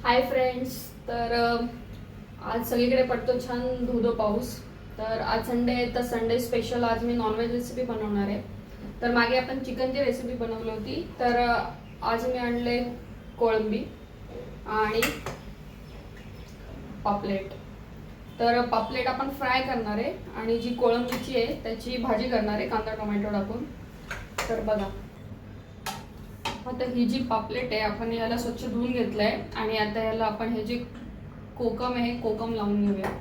Hi friends. तर आज सगळीकडे पडतो छान धो पाऊस. तर आज संडे आहे, तर संडे स्पेशल आज मी नॉनव्हेज रेसिपी बनवणार आहे. तर मागे आपण चिकनची रेसिपी बनवली होती. तर आज मी आणले कोळंबी आणि पापलेट. तर पापलेट आपण फ्राय करणार आहे आणि जी कोळंबीची आहे त्याची भाजी करणार आहे कांदा टोमॅटो टाकून. तर बघा, आता ही जी पापलेट आहे आपण याला स्वच्छ धुवून घेतलंय आणि आता याला आपण हे जे कोकम आहे कोकम लावून घेऊया.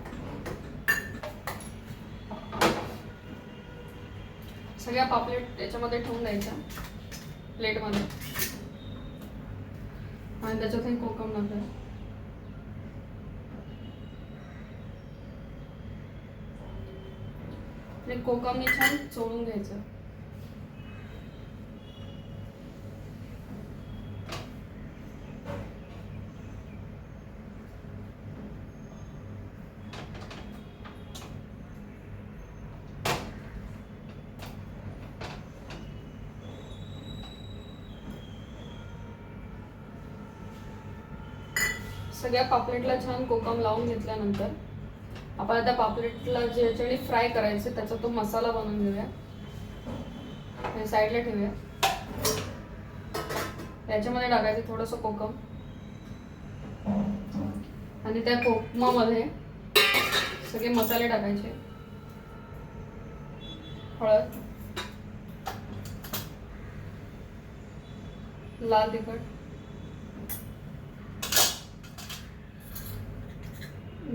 सगळ्या पापलेट याच्यामध्ये ठेवून द्यायच्या प्लेटमध्ये आणि त्याच्यात हे कोकम टाकायचं. आणि कोकमने छान चोळून घ्यायचं. सगळ्या पापलेटला छान कोकम लावून घेतल्यानंतर आपण आता पापलेटला ज्याच्याने फ्राय करायचं त्याचा तो मसाला बनवून घेऊया. साईडला ठेवूया. याच्यामध्ये टाकायचं थोडंसं कोकम आणि त्या कोकमामध्ये सगळे मसाले टाकायचे. हळद, लाल तिखट,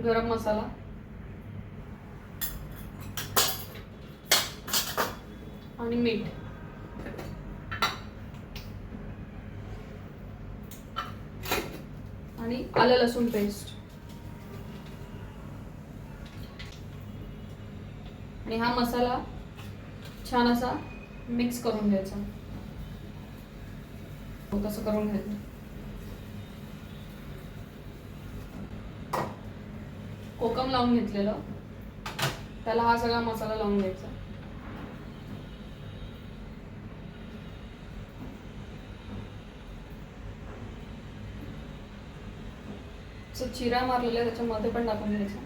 गरम मसाला आणि मीठ. आणि आलं लसूण पेस्ट. आणि हा मसाला छान असा मिक्स करून घ्यायचा. तसं करून घ्यायचं. कोकम लावून घेतलेलं त्याला हा सगळा मसाला लावून घ्यायचा. चिरा मारलेला त्याच्यामध्ये पण टाकून घ्यायचा.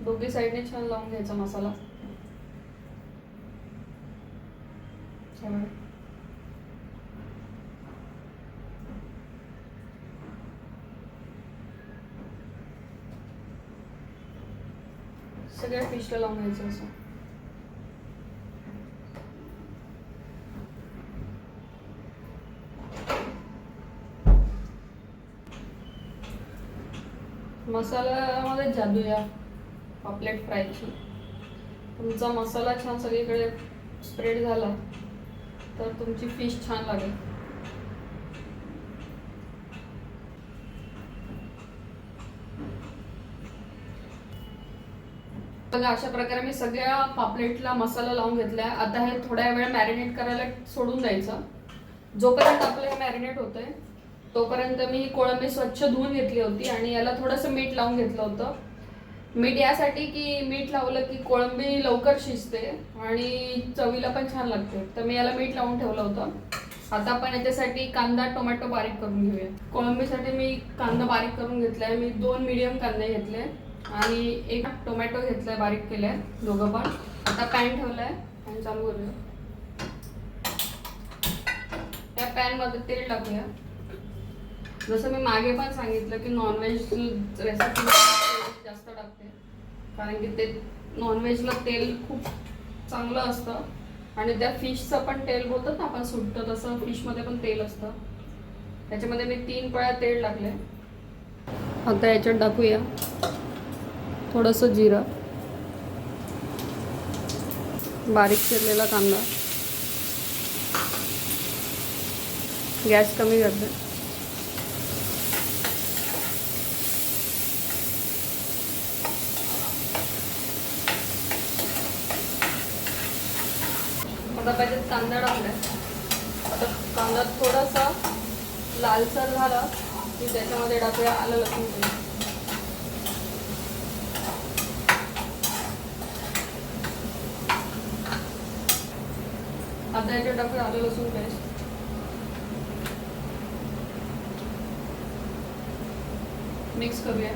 दोघी साईडने छान लावून घ्यायचा मसाला. सगळ्या फिशला लावून घ्यायचं असं. मसाल्यामध्ये जादू या पापलेट फ्रायची. तुमचा मसाला छान सगळीकडे स्प्रेड झाला तर तुमची फिश छान लागेल. बघा, अशा प्रकारे मी सगळ्या पापलेटला मसाला लावून घेतलाय. आता हे थोड्या वेळ मॅरिनेट करायला सोडून द्यायचं. जोपर्यंत आपलं हे मॅरिनेट होतंय तोपर्यंत मी ही कोळंबी स्वच्छ धुवून घेतली होती आणि याला थोडंसं मीठ लावून घेतलं होतं. मीठ यासाठी की मीठ लावलं की कोळंबी लवकर शिजते आणि चवीला पण छान लागते. तर मी याला मीठ लावून ठेवलं होतं. आता आपण याच्यासाठी कांदा टोमॅटो बारीक करून घेऊया. कोळंबीसाठी मी कांदा बारीक करून घेतलाय. मी 2 मीडियम कांदे घेतले आणि 1 टोमॅटो घेतलाय बारीक केलाय, दोघं पण. आता पॅन ठेवलाय आणि चालू करूया. या पॅन मध्ये तेल टाकूया. जसं मी मागे पण सांगितलं की नॉनव्हेज रेसिपी जास्त टाकते कारण की ते नॉनव्हेजला तेल खूप चांगलं असतं आणि त्या फिशचं पण तेल बोलतात ना आपण सुटतं तसं फिशमध्ये पण तेल असतं. त्याच्यामध्ये मी 3 पळ्या तेल टाकले. आता याच्यात टाकूया थोडंसं जिरं, बारीक चिरलेला कांदा. गॅस कमी करते. आता पाहिजे कांदा टाकलाय. आता कांदा थोडासा लालसर झाला की त्याच्यामध्ये टाकूया आलं लसूण पेस्ट. आता याच्यात टाकूया आलं लसूण पेस्ट. मिक्स करूया.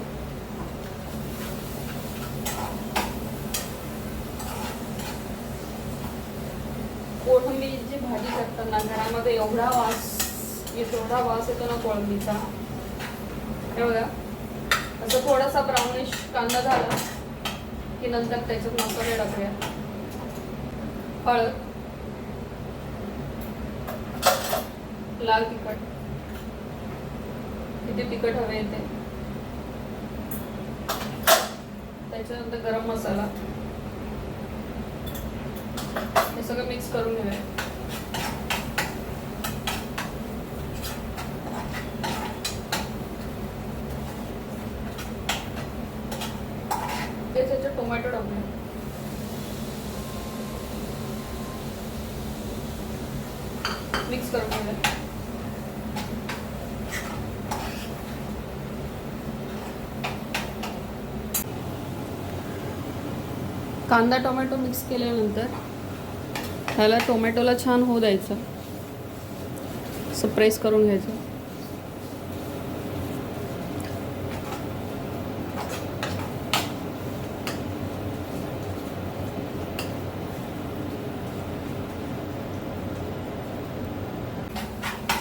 कोळंबीची भाजी करताना घरामध्ये एवढा वास येतो ना कोळंबीचा. हे बघा, असं थोडासा ब्राउनिश कांदा झाला की नंतर त्याच्यात मसाले टाकूया. हळद, लाल तिखट, किती तिखट हवे ते, त्याच्यानंतर गरम मसाला, हे सगळं मिक्स करून घेऊया. त्याच्यात टोमॅटो टाकूया. मिक्स करून घेऊया. कांदा टोमॅटो मिक्स केल्यानंतर ह्याला टोमॅटोला छान होऊ द्यायचं, असं प्रेस करून घ्यायचं.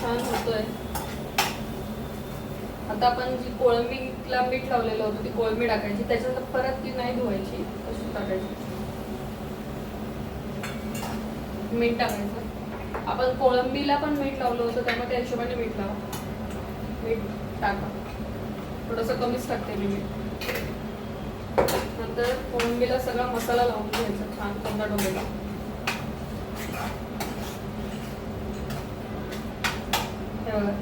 छान होतोय. आता आपण जी कोळंबीला मीठ लावलेलं होतं ती कोळंबी टाकायची, त्याच्यानंतर परत ती नाही धुवायची, तशी टाकायची. मीठ टाकायचं. आपण कोळंबीला पण मीठ लावलं होतं त्यामुळे त्या हिशोबाने मीठ लावा. मीठ टाका, थोडंसं कमीच टाकते मी मीठ. नंतर कोळंबीला सगळा मसाला लावून घ्यायचा छान कांदा टोमॅटो. हे बघा,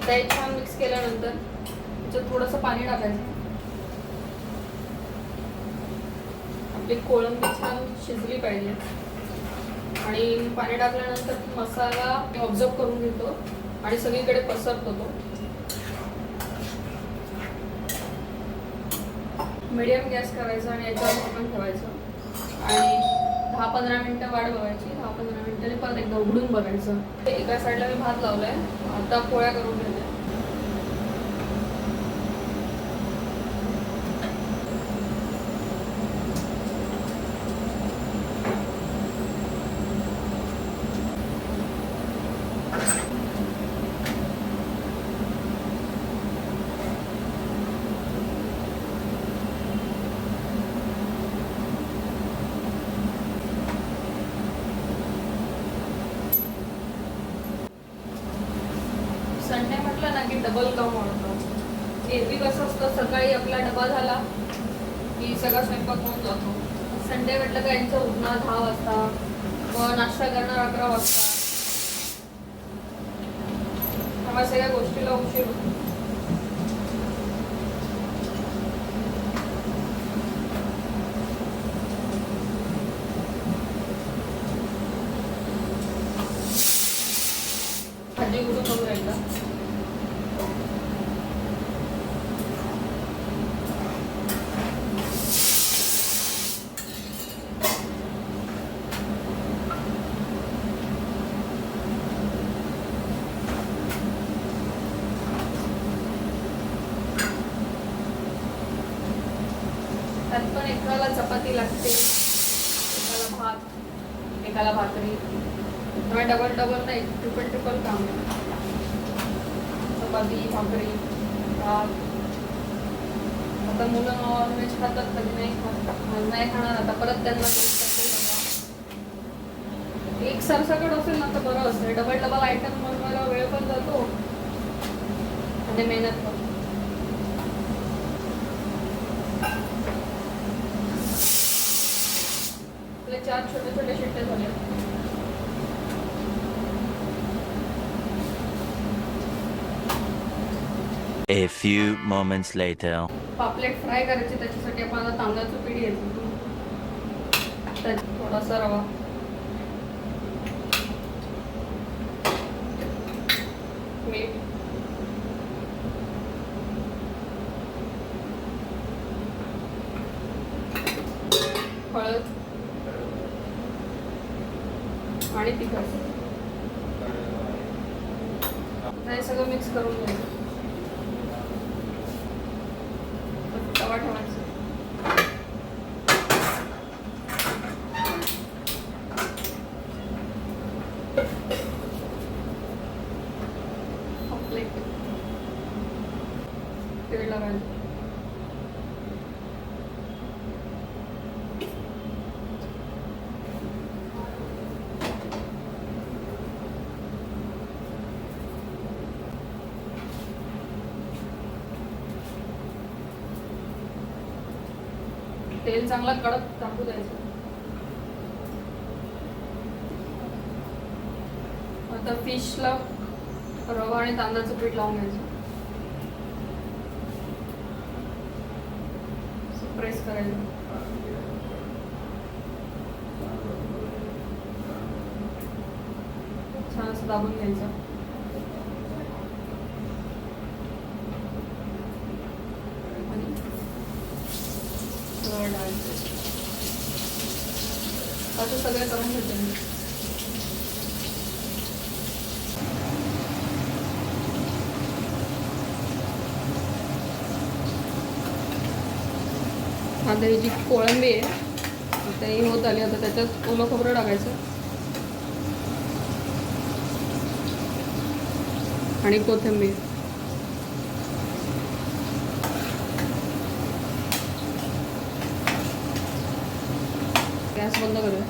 ते छान मिक्स केल्यानंतर त्याच्यात थोडंसं पाणी टाकायचं. आपली कोळंबी छान शिजली पाहिजे आणि पाणी टाकल्यानंतर मसाला ऑब्झर्व करून घेतो आणि सगळीकडे पसरतो तो. मीडियम गॅस करायचा आणि याच्यावर झाकण ठेवायचं आणि 10-15 मिनिटं वाट बघायची. 10-15 मिनिटांनी परत एकदा उघडून बघायचं. एका साईडला मी भात लावलाय, आता पोळ्या करून घेते. संडे म्हटलं ना की डबल काम वाढतं. एरवी कसं असतं, सकाळी आपला डबा झाला की सगळा स्वयंपाक होऊन जातो. संडे म्हटलं का यांचं उठणं 10 वाजता, मग नाश्ता करणार 11 वाजता, त्यामुळे सगळ्या गोष्टीला उशीर होतो. भाजी कुठून करू राहिला. त्यात पण एकाला चपाती लागते, एकाला भात, एकाला भाकरी. त्यामुळे डबल नाही, ट्रिपल काम आहे. चपाती, भाकरी, भात. आता मुलं नॉनव्हेज खातात, कधी नाही नाही खाणार. आता परत त्यांना एक सरसकट असेल ना तर बरं असतं. डबल आयटम बनवायला वेळ पण जातो आणि मेहनत पण. आपले 4 छोटे शिट्टे झाले. A few moments later. पापलेट फ्राय करायचे, त्याच्यासाठी आपण आता तांदळाचं पीठ घ्यायचं. त्यात थोडासा रवा, मीठ, हळद आणि तिखट. आता हे सगळं मिक्स करून घ्यायचं. तवा ठेवायचा. प्लेट तेल लावायचं. तेल चांगला कडक टाकू द्यायचं. आता फिशला रवा आणि तांदळाचं पीठ लावून घ्यायचं. प्रेस करायचं. छान असं दाबून घ्यायचं. आणि रवा डाळायचं. असं सगळं करून घेते मी. आता ही जी कोळंबी आहे आता ही होत आली. आता त्याच्यात ओलं खोबरं टाकायचं आणि कोथिंबीर. गॅस बंद करूया.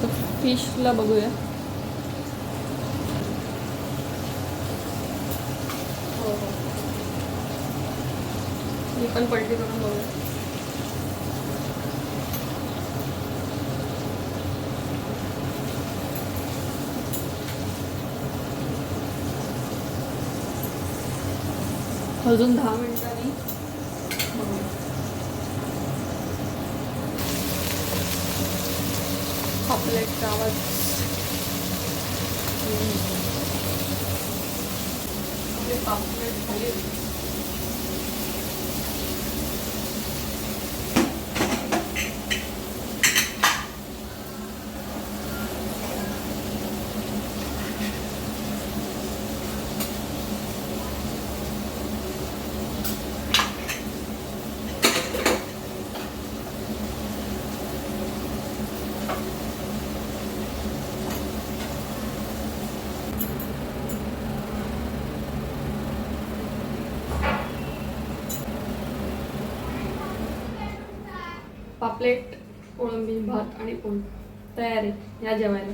तर फिशला बघूया. हो हो मी पण पलटी करून बघूया. अजून 10 मिनिटांनी बघूया. पापलेटचा आवाज. पापलेट झाली. पापलेट, कोळंबी, भात आणि पोळी तयार आहे. या जेवायला.